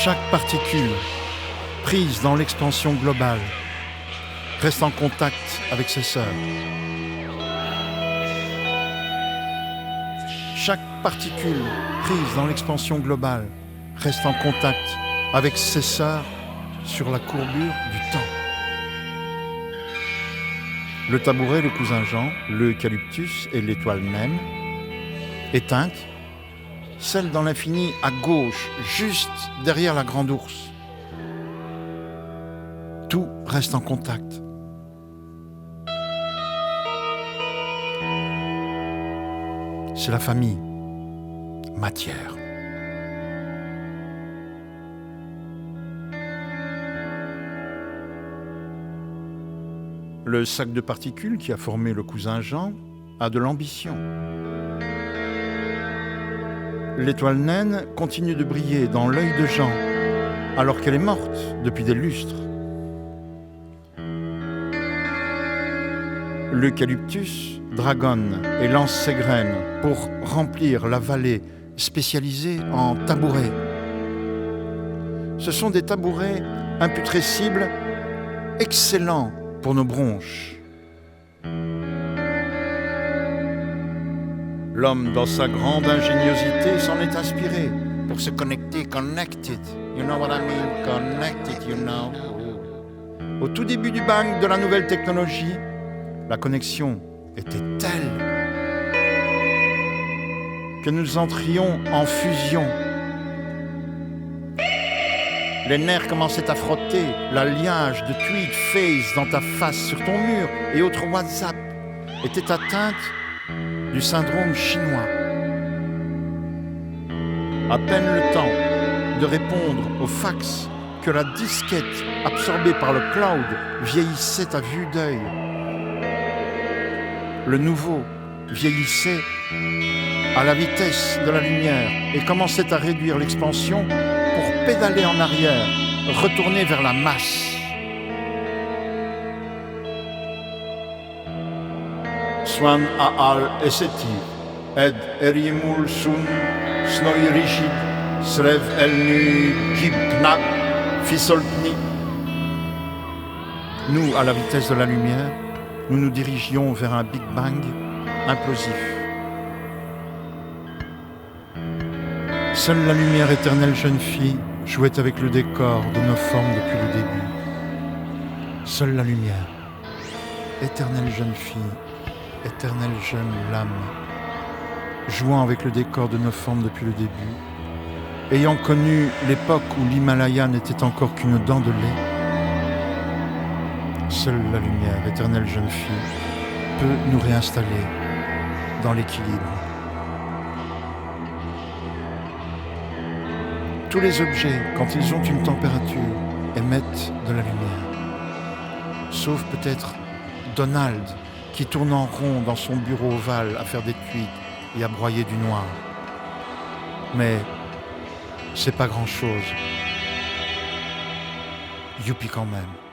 Chaque particule, prise dans l'expansion globale, reste en contact avec ses sœurs. Chaque particule, prise dans l'expansion globale, reste en contact avec ses sœurs sur la courbure du temps. Le tabouret, le cousin Jean, l'eucalyptus et l'étoile naine, éteintes, celle dans l'infini à gauche, juste derrière la grande ours. Tout reste en contact. C'est la famille, matière. Le sac de particules qui a formé le cousin Jean a de l'ambition. L'étoile naine continue de briller dans l'œil de Jean, alors qu'elle est morte depuis des lustres. L'eucalyptus dragonne et lance ses graines pour remplir la vallée spécialisée en tabourets. Ce sont des tabourets imputrescibles excellents pour nos bronches. L'homme, dans sa grande ingéniosité, s'en est inspiré pour se connecter, connected. You know what I mean? Connected, you know. Au tout début du bang de la nouvelle technologie, la connexion était telle que nous entrions en fusion. Les nerfs commençaient à frotter, l'alliage de tweet face dans ta face sur ton mur et autres WhatsApp était atteinte du syndrome chinois. À peine le temps de répondre au fax que la disquette absorbée par le cloud vieillissait à vue d'œil. Le nouveau vieillissait à la vitesse de la lumière et commençait à réduire l'expansion pour pédaler en arrière, retourner vers la masse. Swan aal eseti, ed erimul sun, snoi rigid, srev elnu gibna, fisoltni. Nous, à la vitesse de la lumière, nous nous dirigions vers un Big Bang implosif. Seule la lumière éternelle jeune fille jouait avec le décor de nos formes depuis le début. Seule la lumière, éternelle jeune fille, éternelle jeune lame, jouant avec le décor de nos formes depuis le début, ayant connu l'époque où l'Himalaya n'était encore qu'une dent de lait. Seule la lumière, éternelle jeune fille, peut nous réinstaller dans l'équilibre. Tous les objets, quand ils ont une température, émettent de la lumière. Sauf peut-être Donald, qui tourne en rond dans son bureau ovale à faire des tweets et à broyer du noir. Mais c'est pas grand-chose. Youpi quand même.